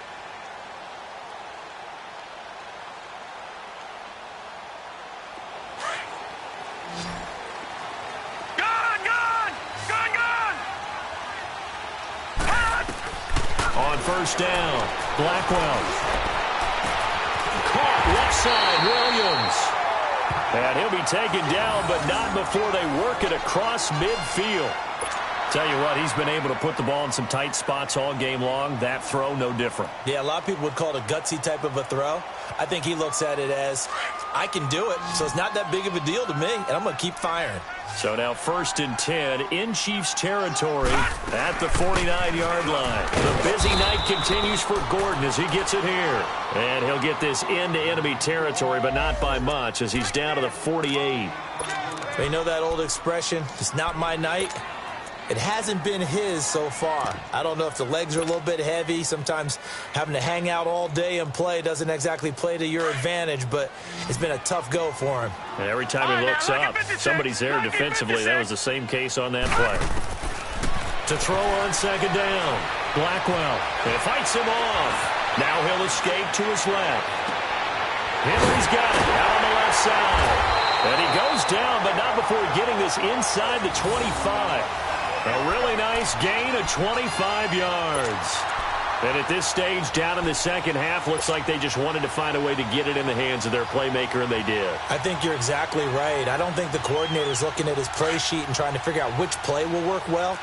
On 1st down, Blackwell. Caught left side, Williams. And he'll be taken down, but not before they work it across midfield. Tell you what, he's been able to put the ball in some tight spots all game long. That throw, no different. Yeah, a lot of people would call it a gutsy type of a throw. I think he looks at it as, I can do it, so it's not that big of a deal to me, and I'm going to keep firing. So now 1st and 10 in Chiefs territory at the 49-yard line. The busy night continues for Gordon as he gets it here. And he'll get this into enemy territory, but not by much as he's down to the 48. You know that old expression, it's not my night? It hasn't been his so far. I don't know if the legs are a little bit heavy. Sometimes having to hang out all day and play doesn't exactly play to your advantage, but it's been a tough go for him. And every time he looks up, somebody's there defensively. That was the same case on that play. To throw on 2nd down, Blackwell. And it fights him off. Now he'll escape to his left. Henry's got it out on the left side. And he goes down, but not before getting this inside the 25. A really nice gain of 25 yards. And at this stage, down in the second half, looks like they just wanted to find a way to get it in the hands of their playmaker, and they did. I think you're exactly right. I don't think the coordinator's looking at his play sheet and trying to figure out which play will work well.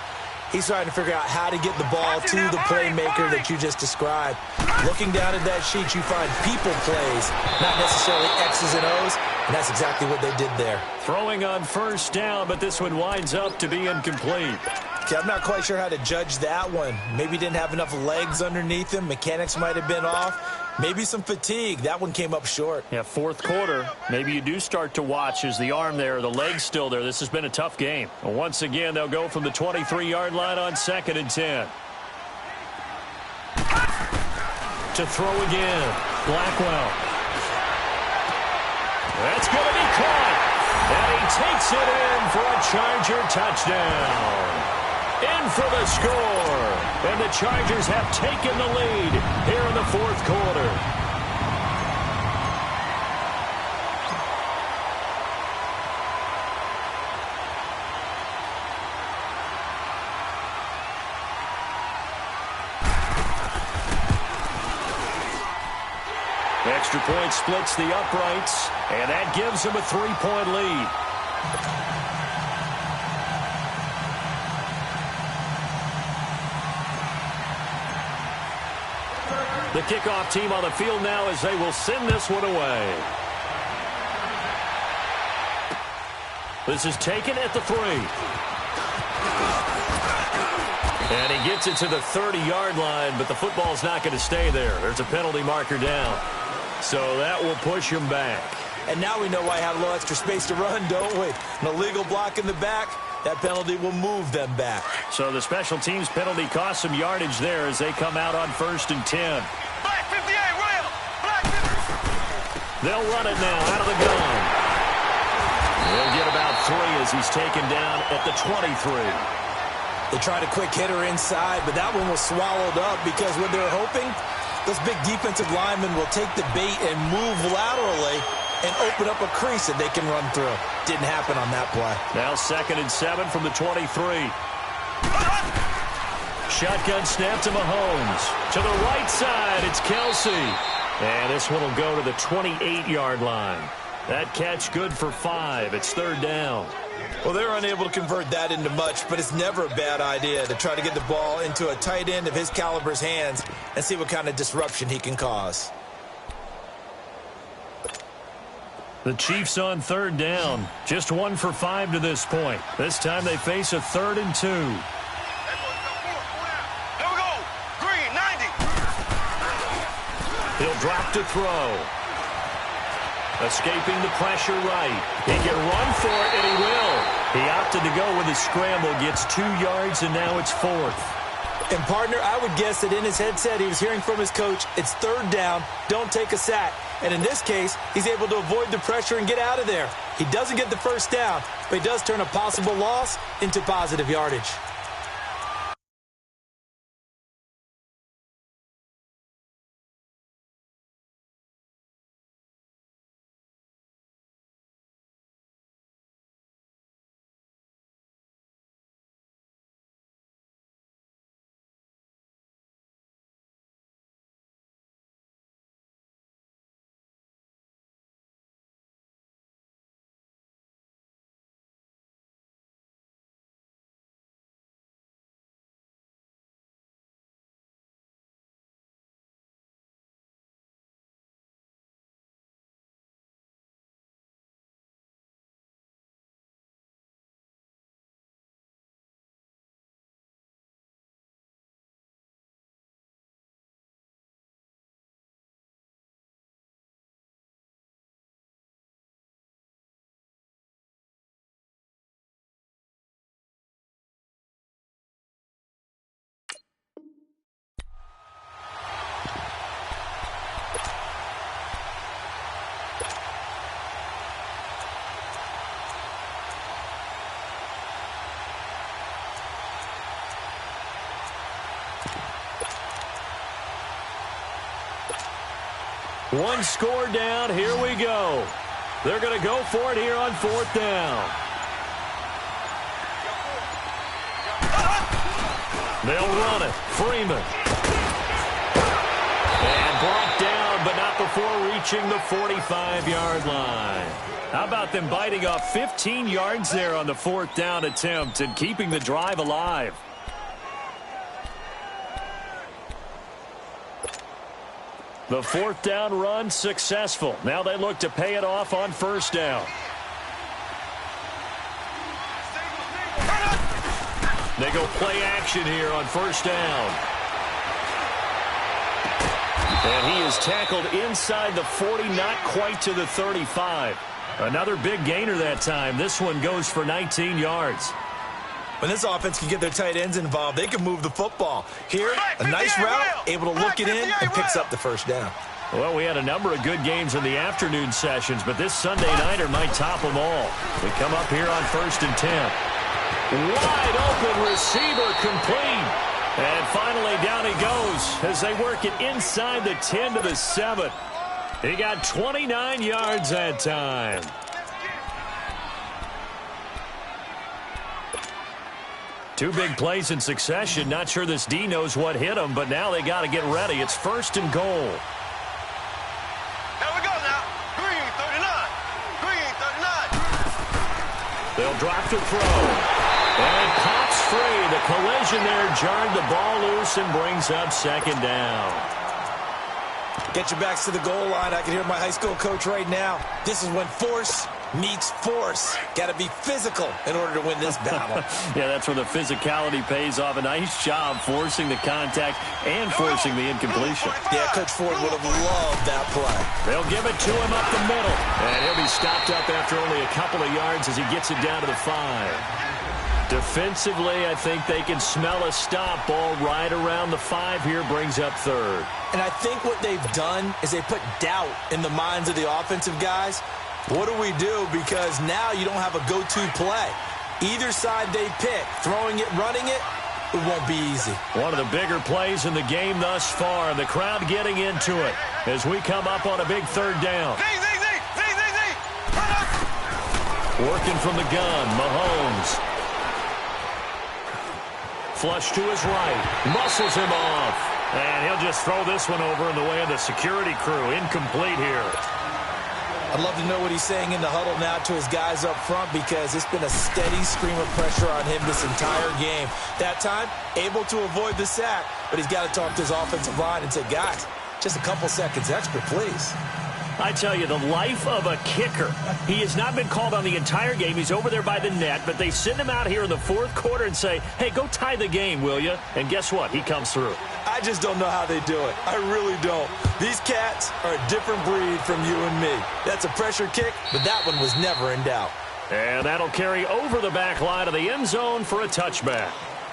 He's trying to figure out how to get the ball to the playmaker that you just described. Looking down at that sheet, you find people plays, not necessarily X's and O's, and that's exactly what they did there. Throwing on 1st down, but this one winds up to be incomplete. Okay, I'm not quite sure how to judge that one. Maybe didn't have enough legs underneath him. Mechanics might have been off. Maybe some fatigue. That one came up short. Yeah, 4th quarter. Maybe you do start to watch as the arm there, the leg's still there. This has been a tough game. Well, once again, they'll go from the 23-yard line on 2nd and 10. To throw again, Blackwell. That's going to be caught. And he takes it in for a Charger touchdown. In for the score. And the Chargers have taken the lead here in the 4th quarter. Extra point splits the uprights, and that gives him a 3-point lead. The kickoff team on the field now as they will send this one away. This is taken at the 3. And he gets it to the 30-yard line, but the football's not going to stay there. There's a penalty marker down. So that will push him back. And now we know why I have a little extra space to run, don't we? An illegal block in the back, that penalty will move them back. So the special teams penalty costs some yardage there as they come out on 1st and 10. Black 58, William! Black 50. They'll run it now out of the gun. They'll get about 3 as he's taken down at the 23. They tried a quick hitter inside, but that one was swallowed up because what they're hoping, those big defensive linemen will take the bait and move laterally and open up a crease that they can run through. Didn't happen on that play. Now 2nd and 7 from the 23. Shotgun snap to Mahomes. To the right side, it's Kelsey. And this one will go to the 28-yard line. That catch good for 5. It's 3rd down. Well, they're unable to convert that into much, but it's never a bad idea to try to get the ball into a tight end of his caliber's hands and see what kind of disruption he can cause. The Chiefs on 3rd down. Just 1 for 5 to this point. This time they face a 3rd and 2. Here we go. Green, 90. He'll drop to throw. Escaping the pressure right. He can run for it, and he will. He opted to go with a scramble, gets 2 yards, and now it's 4th. And, partner, I would guess that in his headset he was hearing from his coach, it's 3rd down, don't take a sack. And in this case, he's able to avoid the pressure and get out of there. He doesn't get the 1st down, but he does turn a possible loss into positive yardage. One score down. Here we go. They're going to go for it here on 4th down. They'll run it. Freeman. And brought down, but not before reaching the 45-yard line. How about them biting off 15 yards there on the 4th down attempt and keeping the drive alive? The 4th down run successful. Now they look to pay it off on 1st down. They go play action here on 1st down. And he is tackled inside the 40, not quite to the 35. Another big gainer that time. This one goes for 19 yards. When this offense can get their tight ends involved, they can move the football. Here, a nice route, able to look it in, and picks up the 1st down. Well, we had a number of good games in the afternoon sessions, but this Sunday nighter might top them all. We come up here on 1st and 10. Wide open receiver complete. And finally down he goes as they work it inside the 10 to the 7. He got 29 yards that time. Two big plays in succession. Not sure this D knows what hit him, but now they got to get ready. It's 1st and goal. They'll drop to throw. And it pops free. The collision there jarred the ball loose and brings up second down. Get your backs to the goal line. I can hear my high school coach right now. This is when force meets force. Got to be physical in order to win this battle. Yeah, that's where the physicality pays off. A nice job forcing the contact and forcing the incompletion. Yeah, Coach Ford would have loved that play. They'll give it to him up the middle. And he'll be stopped up after only a couple of yards as he gets it down to the 5. Defensively, I think they can smell a stop. Ball right around the 5 here, brings up third. And I think what they've done is they put doubt in the minds of the offensive guys. What do we do? Because now you don't have a go-to play. Either side they pick, throwing it, running it, it won't be easy. One of the bigger plays in the game thus far. The crowd getting into it as we come up on a big third down. Working from the gun, Mahomes. Flush to his right. Muscles him off. And he'll just throw this one over in the way of the security crew. Incomplete here. I'd love to know what he's saying in the huddle now to his guys up front, because it's been a steady stream of pressure on him this entire game. That time, able to avoid the sack, but he's got to talk to his offensive line and say, guys, just a couple seconds extra, please. I tell you, the life of a kicker. He has not been called on the entire game. He's over there by the net, but they send him out here in the fourth quarter and say, hey, go tie the game, will you? And guess what? He comes through. I just don't know how they do it. I really don't. These cats are a different breed from you and me. That's a pressure kick, but that one was never in doubt. And that'll carry over the back line of the end zone for a touchback.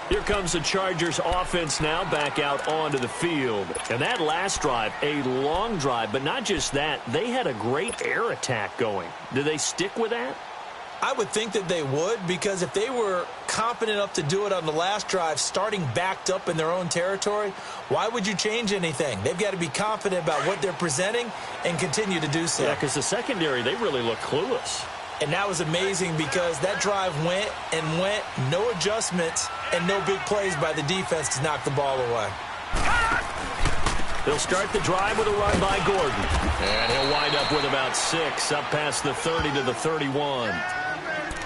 Here comes the Chargers offense now back out onto the field. And that last drive, a long drive, but not just that, they had a great air attack going. Do they stick with that? I would think that they would, because if they were confident enough to do it on the last drive, starting backed up in their own territory, why would you change anything? They've got to be confident about what they're presenting and continue to do so. Yeah, because the secondary, they really look clueless. And that was amazing, because that drive went and went, no adjustments and no big plays by the defense to knock the ball away. They'll start the drive with a run by Gordon. And he'll wind up with about 6, up past the 30 to the 31.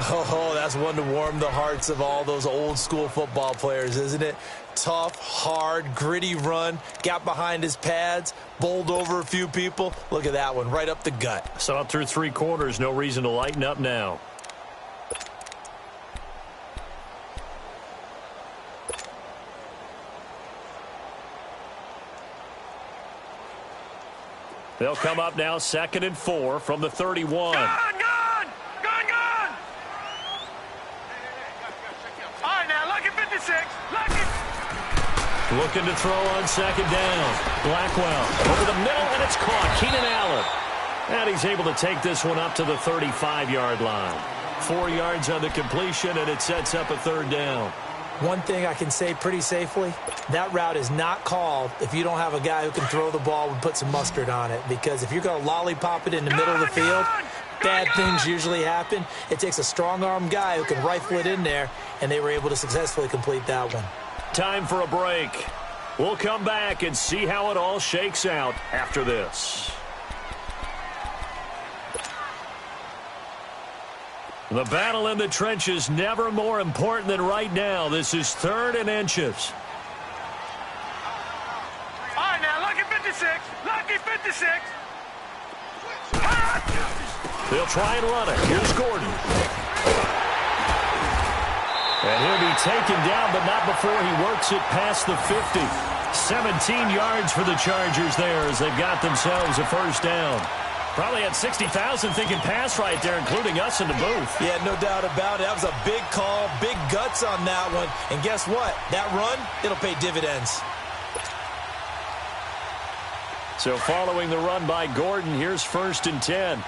Oh, that's one to warm the hearts of all those old school football players, isn't it? Tough, hard, gritty run, got behind his pads, bowled over a few people. Look at that one, right up the gut. Saw it through 3 quarters, no reason to lighten up now. They'll come up now 2nd and 4 from the 31. Gone! All right, now, look at 56. Look at... Looking to throw on 2nd down. Blackwell over the middle, and it's caught. Keenan Allen. And he's able to take this one up to the 35-yard line. 4 yards on the completion, and it sets up a 3rd down. One thing I can say pretty safely, that route is not called if you don't have a guy who can throw the ball and put some mustard on it. Because if you're going to lollipop it in the middle of the field, bad things usually happen. It takes a strong-arm guy who can rifle it in there, and they were able to successfully complete that one. Time for a break. We'll come back and see how it all shakes out after this. The battle in the trenches never more important than right now. This is 3rd and inches. All right, now, look at 56. Lucky 56. They'll try and run it. Here's Gordon. And he'll be taken down, but not before he works it past the 50. 17 yards for the Chargers there as they've got themselves a 1st down. Probably had 60,000 thinking pass right there, including us in the booth. Yeah, no doubt about it. That was a big call, big guts on that one. And guess what? That run, it'll pay dividends. So following the run by Gordon, here's 1st and 10.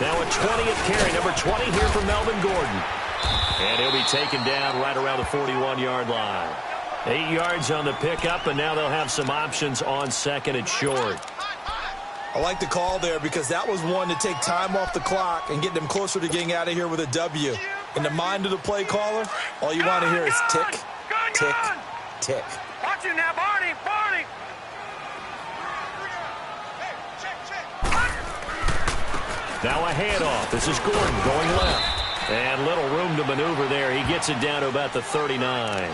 Now a 20th carry, number 20 here for Melvin Gordon. And he'll be taken down right around the 41-yard line. 8 yards on the pickup, and now they'll have some options on 2nd and short. I like the call there, because that was one to take time off the clock and get them closer to getting out of here with a W. In the mind of the play caller, all you want to hear is tick, tick, tick. Got you now, Barney. Barney. Now a handoff. This is Gordon going left. And little room to maneuver there. He gets it down to about the 39.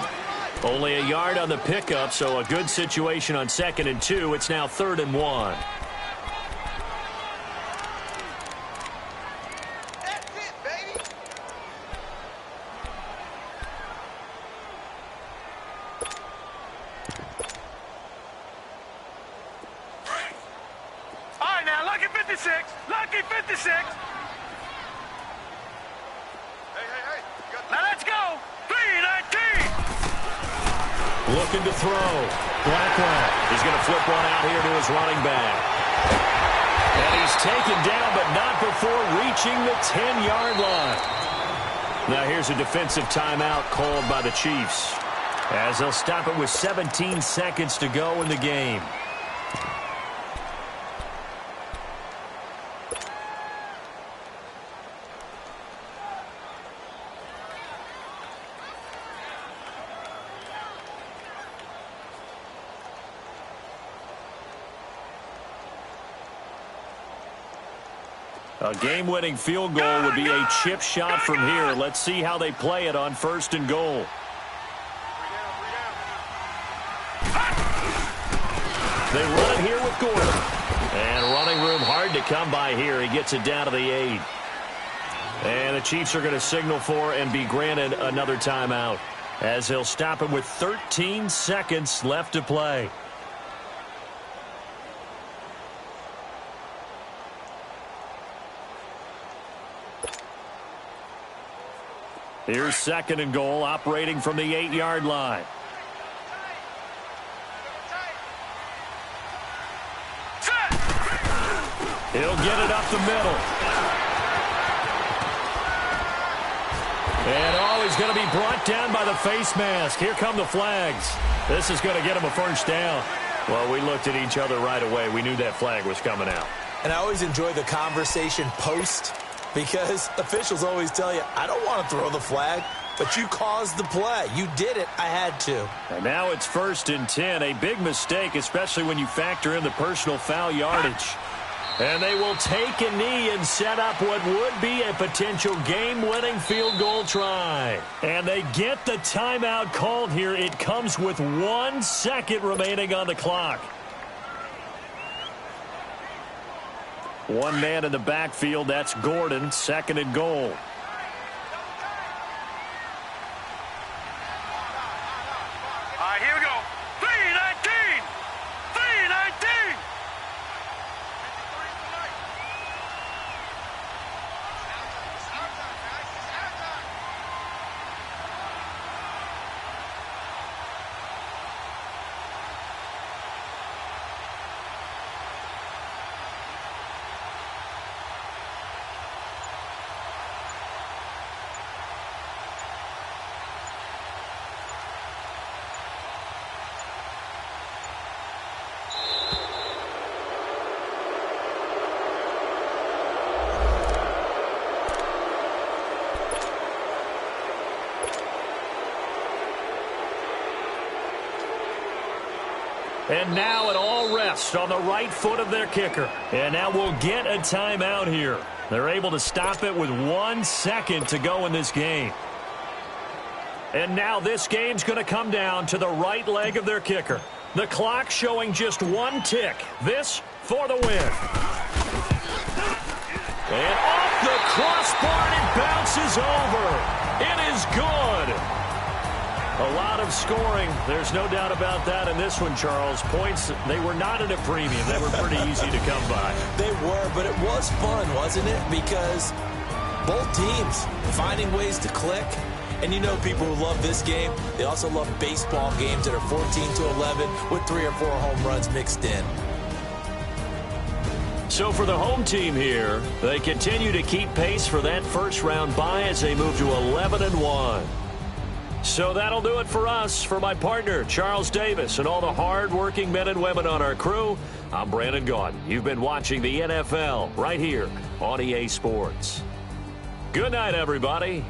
Only a yard on the pickup, so a good situation on 2nd and 2. It's now 3rd and 1. That's it, baby. All right, now, lucky 56. Lucky 56. Hey. Now let's go. 319. Looking to throw. Blackwell. He's going to flip one out here to his running back. And he's taken down, but not before reaching the 10-yard line. Now here's a defensive timeout called by the Chiefs, as they'll stop it with 17 seconds to go in the game. A game-winning field goal would be a chip shot from here. Let's see how they play it on 1st and goal. They run it here with Gordon. And running room hard to come by here. He gets it down to the 8. And the Chiefs are going to signal for and be granted another timeout, as they'll stop it with 13 seconds left to play. Here's 2nd and goal, operating from the 8-yard line. He'll get it up the middle. And he's going to be brought down by the face mask. Here come the flags. This is going to get him a 1st down. Well, we looked at each other right away. We knew that flag was coming out. And I always enjoy the conversation post, because officials always tell you, I don't want to throw the flag, but you caused the play. You did it. I had to. And now it's 1st and 10. A big mistake, especially when you factor in the personal foul yardage. And they will take a knee and set up what would be a potential game-winning field goal try. And they get the timeout called here. It comes with 1 second remaining on the clock. One man in the backfield. That's Gordon. 2nd and goal. All right, here we go. 319. 319. And now it all rests on the right foot of their kicker. And now we'll get a timeout here. They're able to stop it with 1 second to go in this game. And now this game's going to come down to the right leg of their kicker. The clock showing just 1 tick. This for the win. And off the crossbar, it bounces over. It is good. A lot of scoring. There's no doubt about that in this one, Charles. Points, they were not at a premium. They were pretty easy to come by. They were, but it was fun, wasn't it? Because both teams finding ways to click. And you know people who love this game, they also love baseball games that are 14-11 with 3 or 4 home runs mixed in. So for the home team here, they continue to keep pace for that first-round bye as they move to 11-1. So that'll do it for us. For my partner, Charles Davis, and all the hard-working men and women on our crew, I'm Brandon Gaudin. You've been watching the NFL right here on EA Sports. Good night, everybody.